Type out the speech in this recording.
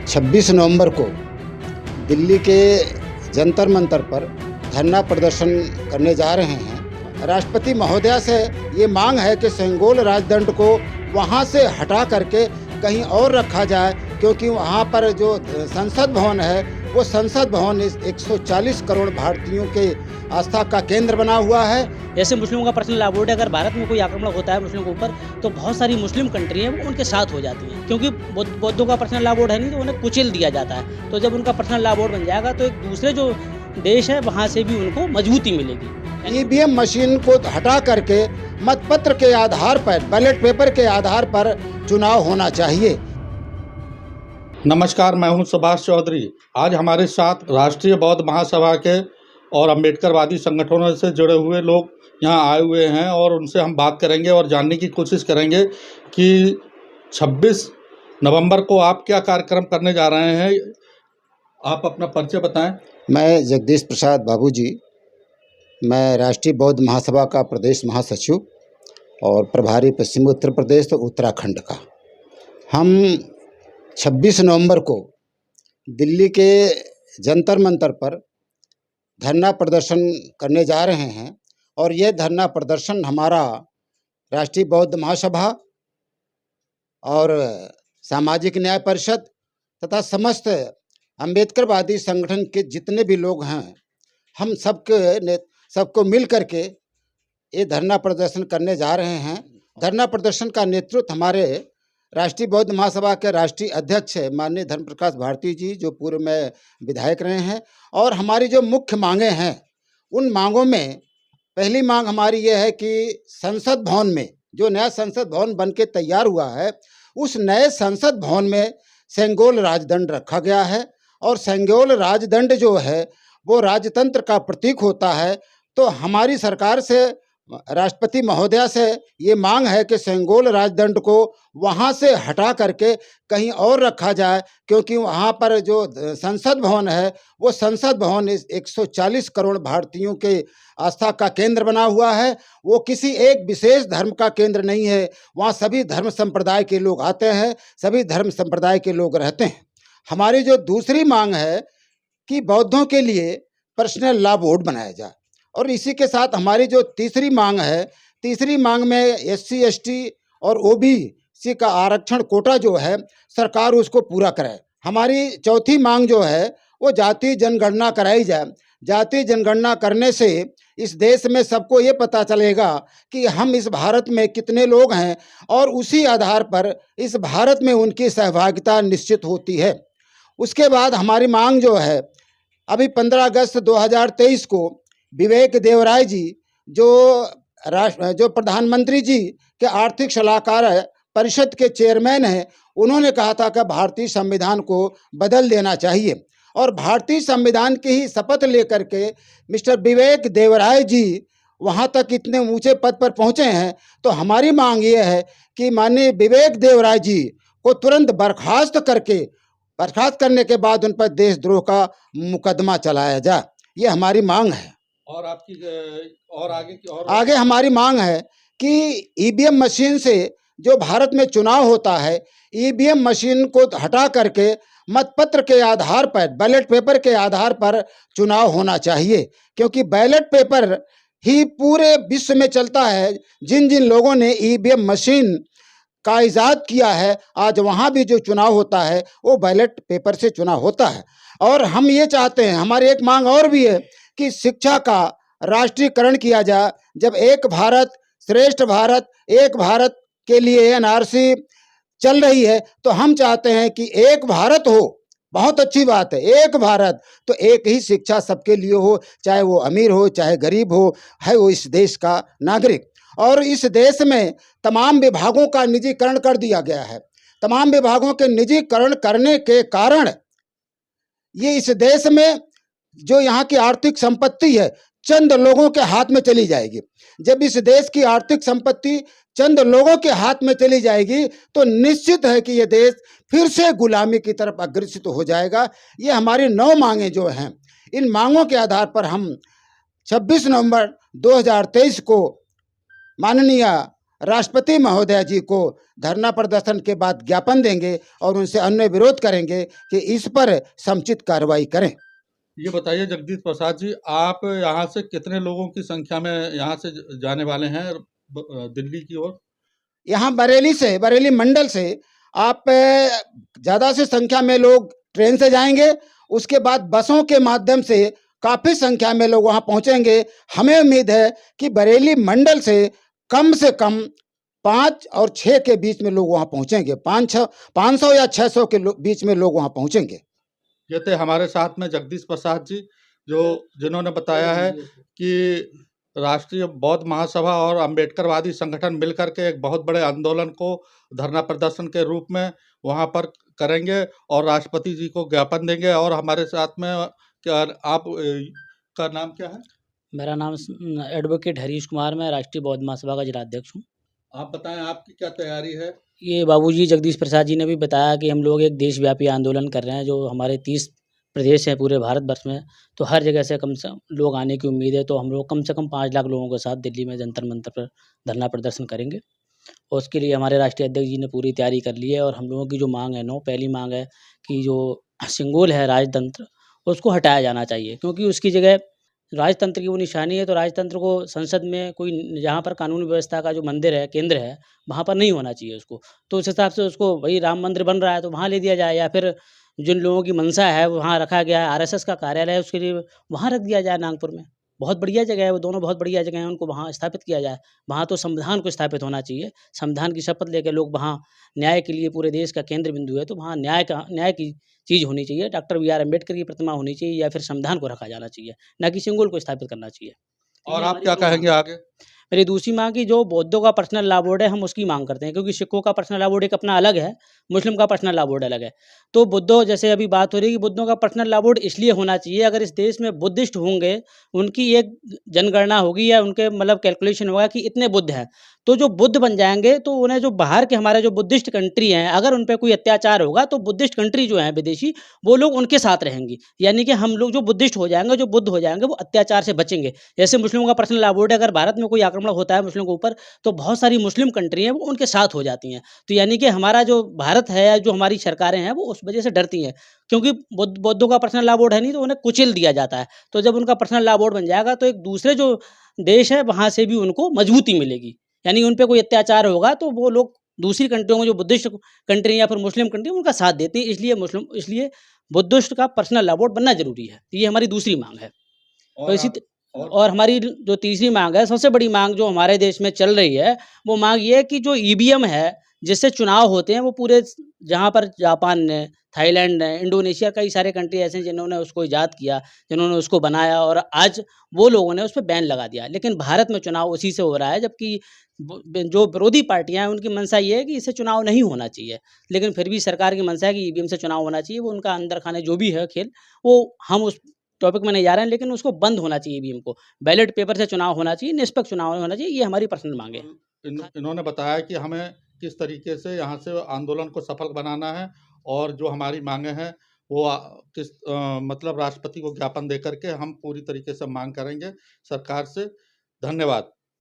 26 नवंबर को दिल्ली के जंतर मंतर पर धरना प्रदर्शन करने जा रहे हैं। राष्ट्रपति महोदया से ये मांग है कि सेंगोल राजदंड को वहाँ से हटा करके कहीं और रखा जाए, क्योंकि वहाँ पर जो संसद भवन है वो संसद भवन इस 140 करोड़ भारतीयों के आस्था का केंद्र बना हुआ है। जैसे मुस्लिमों का पर्सनल लॉ बोर्ड है, अगर भारत में कोई आक्रमण होता है मुस्लिमों के ऊपर तो बहुत सारी मुस्लिम कंट्री हैं वो उनके साथ हो जाती हैं, क्योंकि बौद्धों का पर्सनल लॉ बोर्ड है नहीं तो उन्हें कुचल दिया जाता है। तो जब उनका पर्सनल लॉ बोर्ड बन जाएगा तो एक दूसरे जो देश है वहाँ से भी उनको मजबूती मिलेगी। ईवीएम मशीन को हटा करके मतपत्र के आधार पर, बैलेट पेपर के आधार पर चुनाव होना चाहिए। नमस्कार, मैं हूं सुभाष चौधरी। आज हमारे साथ राष्ट्रीय बौद्ध महासभा के और अम्बेडकरवादी संगठनों से जुड़े हुए लोग यहां आए हुए हैं और उनसे हम बात करेंगे और जानने की कोशिश करेंगे कि 26 नवंबर को आप क्या कार्यक्रम करने जा रहे हैं। आप अपना परिचय बताएं। मैं जगदीश प्रसाद बाबू जी, मैं राष्ट्रीय बौद्ध महासभा का प्रदेश महासचिव और प्रभारी पश्चिमी उत्तर प्रदेश और उत्तराखंड का। हम 26 नवंबर को दिल्ली के जंतर मंतर पर धरना प्रदर्शन करने जा रहे हैं और ये धरना प्रदर्शन हमारा राष्ट्रीय बौद्ध महासभा और सामाजिक न्याय परिषद तथा समस्त अम्बेडकरवादी संगठन के जितने भी लोग हैं, हम सबको मिल करके ये धरना प्रदर्शन करने जा रहे हैं। धरना प्रदर्शन का नेतृत्व हमारे राष्ट्रीय बौद्ध महासभा के राष्ट्रीय अध्यक्ष माननीय धर्म प्रकाश भारती जी, जो पूर्व में विधायक रहे हैं। और हमारी जो मुख्य मांगें हैं, उन मांगों में पहली मांग हमारी ये है कि संसद भवन में जो नया संसद भवन बन के तैयार हुआ है, उस नए संसद भवन में सेंगोल राजदंड रखा गया है और सेंगोल राजदंड जो है वो राजतंत्र का प्रतीक होता है। तो हमारी सरकार से, राष्ट्रपति महोदया से ये मांग है कि सेंगोल राजदंड को वहाँ से हटा करके कहीं और रखा जाए, क्योंकि वहाँ पर जो संसद भवन है वो संसद भवन इस 140 करोड़ भारतीयों के आस्था का केंद्र बना हुआ है। वो किसी एक विशेष धर्म का केंद्र नहीं है। वहाँ सभी धर्म संप्रदाय के लोग आते हैं, सभी धर्म संप्रदाय के लोग रहते हैं। हमारी जो दूसरी मांग है कि बौद्धों के लिए पर्सनल लॉ बोर्ड बनाया जाए, और इसी के साथ हमारी जो तीसरी मांग है, तीसरी मांग में एससी एसटी और ओबीसी का आरक्षण कोटा जो है सरकार उसको पूरा करे। हमारी चौथी मांग जो है वो जाति जनगणना कराई जाए। जाति जनगणना करने से इस देश में सबको ये पता चलेगा कि हम इस भारत में कितने लोग हैं और उसी आधार पर इस भारत में उनकी सहभागिता निश्चित होती है। उसके बाद हमारी मांग जो है, अभी 15 अगस्त 2023 को विवेक देवराय जी जो प्रधानमंत्री जी के आर्थिक सलाहकार परिषद के चेयरमैन हैं, उन्होंने कहा था कि भारतीय संविधान को बदल देना चाहिए। और भारतीय संविधान की ही शपथ लेकर के मिस्टर विवेक देवराय जी वहाँ तक इतने ऊंचे पद पर पहुँचे हैं। तो हमारी मांग ये है कि माननीय विवेक देवराय जी को तुरंत बर्खास्त करने के बाद उन पर देशद्रोह का मुकदमा चलाया जाए। ये हमारी मांग है। और आपकी और आगे की और आगे हमारी मांग है कि ईवीएम मशीन से जो भारत में चुनाव होता है, ईवीएम मशीन को हटा करके मतपत्र के आधार पर, बैलेट पेपर के आधार पर चुनाव होना चाहिए, क्योंकि बैलेट पेपर ही पूरे विश्व में चलता है। जिन जिन लोगों ने ईवीएम मशीन का इजाद किया है, आज वहाँ भी जो चुनाव होता है वो बैलेट पेपर से चुनाव होता है। और हम ये चाहते हैं, हमारी एक मांग और भी है कि शिक्षा का राष्ट्रीयकरण किया जाए। जब एक भारत श्रेष्ठ भारत, एक भारत के लिए एनआरसी चल रही है, तो हम चाहते हैं कि एक भारत हो। बहुत अच्छी बात है, एक भारत, तो एक ही शिक्षा सबके लिए हो, चाहे वो अमीर हो चाहे गरीब हो, है वो इस देश का नागरिक। और इस देश में तमाम विभागों का निजीकरण कर दिया गया है। तमाम विभागों के निजीकरण करने के कारण ये इस देश में जो यहाँ की आर्थिक संपत्ति है चंद लोगों के हाथ में चली जाएगी। जब इस देश की आर्थिक संपत्ति चंद लोगों के हाथ में चली जाएगी तो निश्चित है कि ये देश फिर से गुलामी की तरफ अग्रसित हो जाएगा। ये हमारी 9 मांगें जो हैं, इन मांगों के आधार पर हम 26 नवंबर 2023 को माननीय राष्ट्रपति महोदय जी को धरना प्रदर्शन के बाद ज्ञापन देंगे और उनसे अन्य विरोध करेंगे कि इस पर समुचित कार्रवाई करें। ये बताइए जगदीश प्रसाद जी, आप यहाँ से कितने लोगों की संख्या में यहाँ से जाने वाले हैं दिल्ली की ओर? यहाँ बरेली मंडल से आप ज़्यादा से संख्या में लोग ट्रेन से जाएंगे, उसके बाद बसों के माध्यम से काफ़ी संख्या में लोग वहाँ पहुँचेंगे। हमें उम्मीद है कि बरेली मंडल से कम 5 और 6 के बीच में लोग वहाँ पहुँचेंगे। 500 या 600 के बीच में लोग वहाँ पहुँचेंगे। ये थे हमारे साथ में जगदीश प्रसाद जी, जिन्होंने बताया है कि राष्ट्रीय बौद्ध महासभा और अम्बेडकरवादी संगठन मिलकर के एक बहुत बड़े आंदोलन को धरना प्रदर्शन के रूप में वहाँ पर करेंगे और राष्ट्रपति जी को ज्ञापन देंगे। और हमारे साथ में क्या आप का नाम क्या है? मेरा नाम एडवोकेट हरीश कुमार, मैं राष्ट्रीय बौद्ध महासभा का जिलाध्यक्ष हूँ। आप बताएं आपकी क्या तैयारी है? ये बाबूजी जगदीश प्रसाद जी ने भी बताया कि हम लोग एक देशव्यापी आंदोलन कर रहे हैं, जो हमारे 30 प्रदेश हैं पूरे भारतवर्ष में, तो हर जगह से कम से कम लोग आने की उम्मीद है। तो हम लोग कम से कम 5 लाख लोगों के साथ दिल्ली में जंतर मंतर पर धरना प्रदर्शन करेंगे और उसके लिए हमारे राष्ट्रीय अध्यक्ष जी ने पूरी तैयारी कर ली है। और हम लोगों की जो मांग है, पहली मांग है कि जो सिंगुल है राजतंत्र, उसको हटाया जाना चाहिए, क्योंकि उसकी जगह राजतंत्र की वो निशानी है। तो राजतंत्र को संसद में कोई, जहाँ पर कानून व्यवस्था का जो मंदिर है, केंद्र है, वहाँ पर नहीं होना चाहिए उसको। तो उस हिसाब से उसको, वही राम मंदिर बन रहा है तो वहाँ ले दिया जाए, या फिर जिन लोगों की मंशा है वहाँ रखा गया है, आरएसएस का कार्यालय है उसके लिए वहाँ रख दिया जाए नागपुर में। बहुत बढ़िया जगह है वो, दोनों बहुत बढ़िया जगह हैं, उनको वहाँ स्थापित किया जाए। वहाँ तो संविधान को स्थापित होना चाहिए, संविधान की शपथ लेके लोग वहाँ, न्याय के लिए पूरे देश का केंद्र बिंदु है, तो वहाँ न्याय की चीज़ होनी चाहिए। Doctor B R. अम्बेडकर की प्रतिमा होनी चाहिए, या फिर संविधान को रखा जाना चाहिए, ना कि सिंगुल को स्थापित करना चाहिए। तो और ये आप हमारी क्या 2 माँग कहेंगे है। आगे? मेरी दूसरी माँग कि जो बौद्धों का पर्सनल लॉ बोर्ड है, हम उसकी माँग करते हैं, क्योंकि सिखों का पर्सनल लॉ बोर्ड एक अपना अलग है, मुस्लिम का पर्सनल लॉ बोर्ड अलग है। तो बुद्धों, जैसे अभी बात हो रही है कि बुद्धों का पर्सनल लॉ बोर्ड इसलिए होना चाहिए, अगर इस देश में बुद्धिस्ट होंगे, उनकी एक जनगणना होगी या उनके मतलब कैलकुलेशन होगा कि इतने बुद्ध हैं, तो जो बुद्ध बन जाएँगे तो उन्हें, जो बाहर के हमारे जो बुद्धिस्ट कंट्री हैं, अगर उन पे कोई अत्याचार होगा तो बुद्धिस्ट कंट्री जो हैं विदेशी, वो लोग उनके साथ रहेंगी। यानी कि हम लोग जो बुद्धिस्ट हो जाएँगे, जो बुद्ध हो जाएँगे, वो अत्याचार से बचेंगे। जैसे मुस्लिमों का पर्सनल लॉ बोर्ड है, अगर भारत में कोई आक्रमण होता है मुस्लिमों के ऊपर, तो बहुत सारी मुस्लिम कंट्री हैं, वो उनके साथ हो जाती हैं। तो यानी कि हमारा जो भारत है, या जो हमारी सरकारें हैं, वो उस वजह से डरती हैं, क्योंकि बौद्धों का पर्सनल लॉ बोर्ड है नहीं, तो उन्हें कुचल दिया जाता है। तो जब उनका पर्सनल लॉ बोर्ड बन जाएगा, तो एक दूसरे जो देश है, वहाँ से भी उनको मजबूती मिलेगी। यानी उन पे कोई अत्याचार होगा, तो वो लोग दूसरी कंट्रियों में, जो बुद्धिस्ट कंट्री या फिर मुस्लिम कंट्री, उनका साथ देती हैं। इसलिए बुद्धिस्ट का पर्सनल लॉ बोर्ड बनना ज़रूरी है। ये हमारी दूसरी माँग है। तो और इसी आप और और हमारी जो तीसरी माँग है, सबसे बड़ी माँग जो हमारे देश में चल रही है, वो माँग ये है कि जो ईवीएम है, जिससे चुनाव होते हैं, वो पूरे जहाँ पर जापान ने, थाईलैंड ने, इंडोनेशिया, कई सारे कंट्री ऐसे हैं जिन्होंने उसको इजाद किया, जिन्होंने उसको बनाया, और आज वो लोगों ने उस पे बैन लगा दिया। लेकिन भारत में चुनाव उसी से हो रहा है, जबकि जो विरोधी पार्टियाँ हैं, उनकी मंशा ये है कि इससे चुनाव नहीं होना चाहिए। लेकिन फिर भी सरकार की मंशा है कि ईवीएम से चुनाव होना चाहिए। वो उनका अंदर खाने जो भी है खेल, वो हम उस टॉपिक में नहीं जा रहे हैं, लेकिन उसको बंद होना चाहिए ईवीएम को। बैलेट पेपर से चुनाव होना चाहिए, निष्पक्ष चुनाव होना चाहिए, ये हमारी पर्सनल माँग है। इन्होंने बताया कि हमें किस तरीके से यहाँ से आंदोलन को सफल बनाना है और जो हमारी मांगे हैं वो मतलब राष्ट्रपति को ज्ञापन दे करके हम पूरी तरीके से मांग करेंगे सरकार से। धन्यवाद।